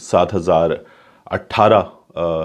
7,018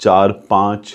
4-5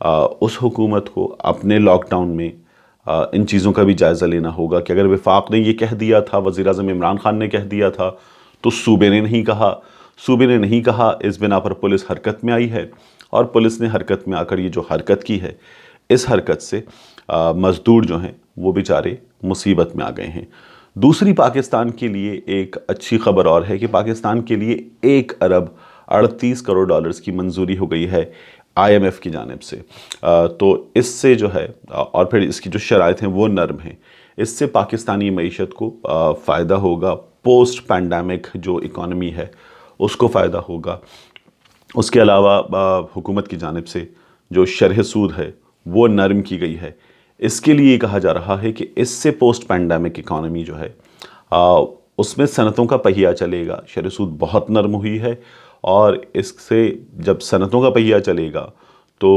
اس حکومت کو اپنے لاک ڈاؤن میں ان چیزوں کا بھی جائزہ لینا ہوگا کہ اگر وفاق نے یہ کہہ دیا تھا، وزیر اعظم عمران خان نے کہہ دیا تھا، تو صوبے نے نہیں کہا، اس بنا پر پولیس حرکت میں آئی ہے، اور پولیس نے حرکت میں آ کر یہ جو حرکت کی ہے، اس حرکت سے مزدور جو ہیں وہ بیچارے مصیبت میں آ گئے ہیں۔ دوسری پاکستان کے لیے ایک اچھی خبر اور ہے کہ پاکستان کے لیے 1 ارب 38 کروڑ ڈالرز کی منظوری ہو گئی ہے IMF کی جانب سے۔ تو اس سے جو ہے، اور پھر اس کی جو شرائط ہیں وہ نرم ہیں، اس سے پاکستانی معیشت کو فائدہ ہوگا، پوسٹ پینڈیمک جو اکانومی ہے اس کو فائدہ ہوگا۔ اس کے علاوہ حکومت کی جانب سے جو شرح سود ہے وہ نرم کی گئی ہے۔ اس کے لیے یہ کہا جا رہا ہے کہ اس سے پوسٹ پینڈیمک اکانومی جو ہے اس میں صنعتوں کا پہیہ چلے گا۔ شرح سود بہت نرم ہوئی ہے، اور اس سے جب صنعتوں کا پہیہ چلے گا تو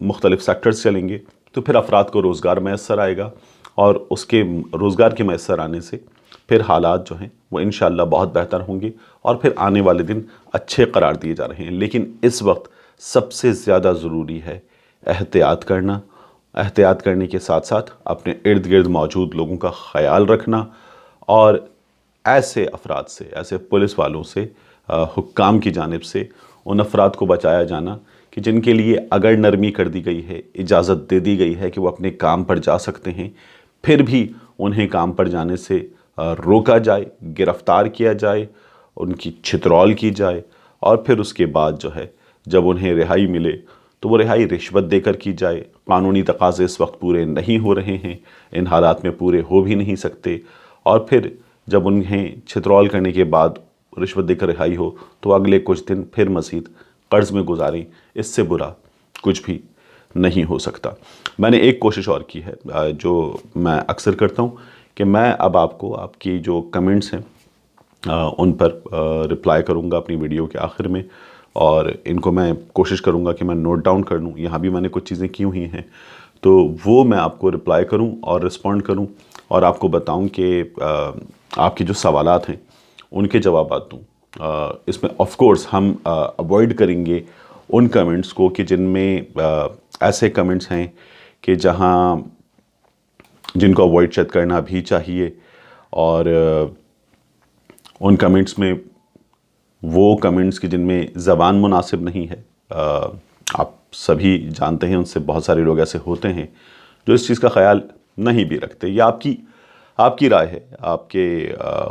مختلف سیکٹرز چلیں گے، تو پھر افراد کو روزگار میسر آئے گا، اور اس کے روزگار کے میسر آنے سے پھر حالات جو ہیں وہ انشاءاللہ بہت بہتر ہوں گے، اور پھر آنے والے دن اچھے قرار دیے جا رہے ہیں۔ لیکن اس وقت سب سے زیادہ ضروری ہے احتیاط کرنا، احتیاط کرنے کے ساتھ ساتھ اپنے ارد گرد موجود لوگوں کا خیال رکھنا، اور ایسے افراد سے، ایسے پولیس والوں سے، حکام کی جانب سے ان افراد کو بچایا جانا کہ جن کے لیے اگر نرمی کر دی گئی ہے، اجازت دے دی گئی ہے کہ وہ اپنے کام پر جا سکتے ہیں، پھر بھی انہیں کام پر جانے سے روکا جائے، گرفتار کیا جائے، ان کی چھترول کی جائے، اور پھر اس کے بعد جو ہے جب انہیں رہائی ملے تو وہ رہائی رشوت دے کر کی جائے۔ قانونی تقاضے اس وقت پورے نہیں ہو رہے ہیں، ان حالات میں پورے ہو بھی نہیں سکتے، اور پھر جب انہیں چھترول کرنے کے بعد رشوت دے کر رہائی ہو تو اگلے کچھ دن پھر مزید قرض میں گزاریں۔ اس سے برا کچھ بھی نہیں ہو سکتا۔ میں نے ایک کوشش اور کی ہے جو میں اکثر کرتا ہوں، کہ میں اب آپ کو آپ کی جو کمنٹس ہیں ان پر رپلائی کروں گا اپنی ویڈیو کے آخر میں، اور ان کو میں کوشش کروں گا کہ میں نوٹ ڈاؤن کر لوں۔ یہاں بھی میں نے کچھ چیزیں کی ہوئی ہیں، تو وہ میں آپ کو رپلائی کروں اور رسپونڈ کروں، اور آپ کو بتاؤں کہ آپ کے جو سوالات ہیں ان کے جوابات دوں۔ اس میں آف کورس ہم اوائڈ کریں گے ان کمنٹس کو کہ جن میں ایسے کمنٹس ہیں کہ جن کو اوائڈ شاید کرنا بھی چاہیے، اور ان کمنٹس میں وہ کمنٹس کی جن میں زبان مناسب نہیں ہے۔ آپ سبھی جانتے ہیں، ان سے بہت سارے لوگ ایسے ہوتے ہیں جو اس چیز کا خیال نہیں بھی رکھتے، یا آپ کی رائے ہے، آپ کے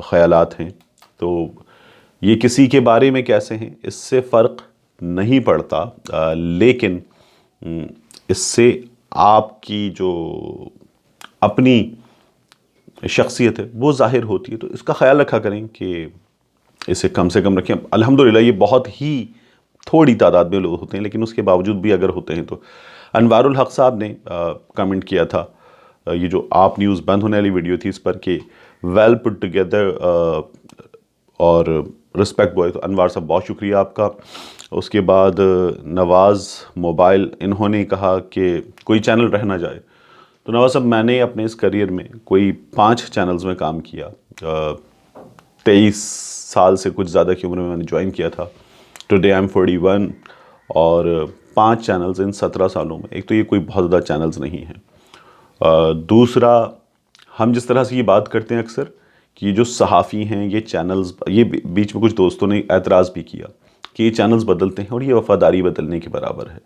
خیالات ہیں، تو یہ کسی کے بارے میں کیسے ہیں اس سے فرق نہیں پڑتا، لیکن اس سے آپ کی جو اپنی شخصیت ہے وہ ظاہر ہوتی ہے، تو اس کا خیال رکھا کریں کہ اسے کم سے کم رکھیں۔ الحمدللہ یہ بہت ہی تھوڑی تعداد میں لوگ ہوتے ہیں، لیکن اس کے باوجود بھی اگر ہوتے ہیں تو انوار الحق صاحب نے کمنٹ کیا تھا، یہ جو آپ نیوز بند ہونے والی ویڈیو تھی اس پر، کہ ویل پٹ ٹوگیدر اور رسپیکٹ بوائے۔ تو انوار صاحب بہت شکریہ آپ کا۔ اس کے بعد نواز موبائل، انہوں نے کہا کہ کوئی چینل رہ نہ جائے۔ تو نواز صاحب، میں نے اپنے اس کریئر میں کوئی 5 چینلز میں کام کیا، 23 سال سے کچھ زیادہ کی عمر میں نے جوائن کیا تھا۔ ٹوڈے آئی ایم 41، اور 5 چینلز ان 17 سالوں میں، ایک تو یہ کوئی بہت زیادہ چینلز نہیں ہیں۔ دوسرا، ہم جس طرح سے یہ بات کرتے ہیں اکثر کہ یہ جو صحافی ہیں، یہ چینلز، یہ بیچ میں کچھ دوستوں نے اعتراض بھی کیا کہ یہ چینلز بدلتے ہیں اور یہ وفاداری بدلنے کے برابر ہے۔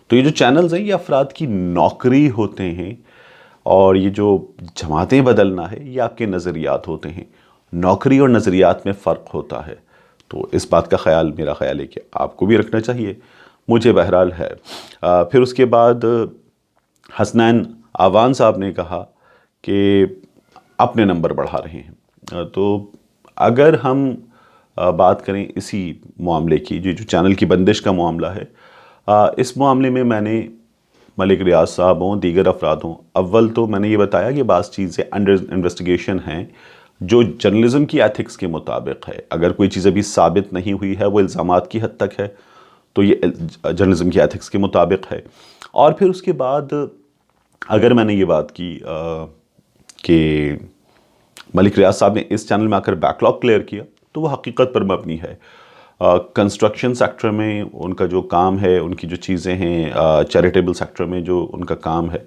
تو یہ جو چینلز ہیں یہ افراد کی نوکری ہوتے ہیں، اور یہ جو جماعتیں بدلنا ہے یہ آپ کے نظریات ہوتے ہیں۔ نوکری اور نظریات میں فرق ہوتا ہے، تو اس بات کا خیال، میرا خیال ہے کہ آپ کو بھی رکھنا چاہیے، مجھے بہرحال ہے۔ پھر اس کے بعد حسنین آوان صاحب نے کہا کہ اپنے نمبر بڑھا رہے ہیں۔ تو اگر ہم بات کریں اسی معاملے کی، جو چینل کی بندش کا معاملہ ہے، اس معاملے میں میں نے ملک ریاض صاحب ہوں، دیگر افراد ہوں، اول تو میں نے یہ بتایا کہ بعض چیزیں انڈر انویسٹیگیشن ہیں جو جرنلزم کی ایتھکس کے مطابق ہے۔ اگر کوئی چیز ابھی ثابت نہیں ہوئی ہے، وہ الزامات کی حد تک ہے، تو یہ جرنلزم کی ایتھکس کے مطابق ہے۔ اور پھر اس کے بعد اگر میں نے یہ بات کی کہ ملک ریاض صاحب نے اس چینل میں آ کر بیک لاگ کلیئر کیا، تو وہ حقیقت پر مبنی ہے۔ کنسٹرکشن سیکٹر میں ان کا جو کام ہے، ان کی جو چیزیں ہیں، چیریٹیبل سیکٹر میں جو ان کا کام ہے،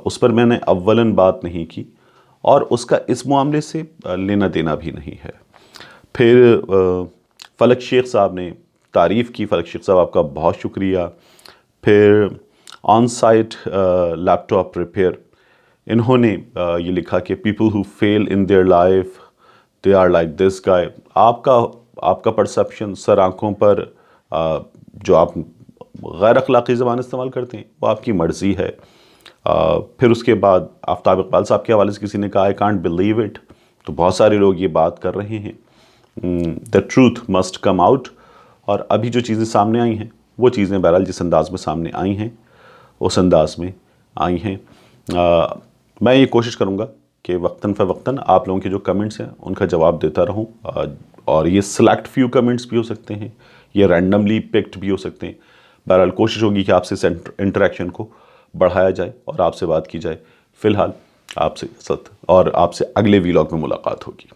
اس پر میں نے اولاً بات نہیں کی، اور اس کا اس معاملے سے لینا دینا بھی نہیں ہے۔ پھر فلک شیخ صاحب نے تعریف کی، فلک شیخ صاحب آپ کا بہت شکریہ۔ پھر on site laptop repair, انہوں نے یہ لکھا کہ people who feel in their life they are like this guy. آپ کا پرسپشن سر آنکھوں پر جو آپ غیر اخلاقی زبان استعمال کرتے ہیں وہ آپ کی مرضی ہے۔ پھر اس کے بعد آفتاب اقبال صاحب کے حوالے سے کسی نے کہا I can't believe it، تو بہت سارے لوگ یہ بات کر رہے ہیں۔ The truth must come out، اور ابھی جو چیزیں سامنے آئی ہیں وہ چیزیں بہرحال جس انداز میں سامنے آئی ہیں اس انداز میں آئی ہیں۔ میں یہ کوشش کروں گا کہ وقتاً فوقتاً آپ لوگوں کے جو کمنٹس ہیں ان کا جواب دیتا رہوں، اور یہ سلیکٹ فیو کمنٹس بھی ہو سکتے ہیں، یہ رینڈملی پکڈ بھی ہو سکتے ہیں۔ بہرحال کوشش ہوگی کہ آپ سے انٹریکشن کو بڑھایا جائے اور آپ سے بات کی جائے۔ فی الحال آپ سے اگلے ویلاگ میں ملاقات ہوگی۔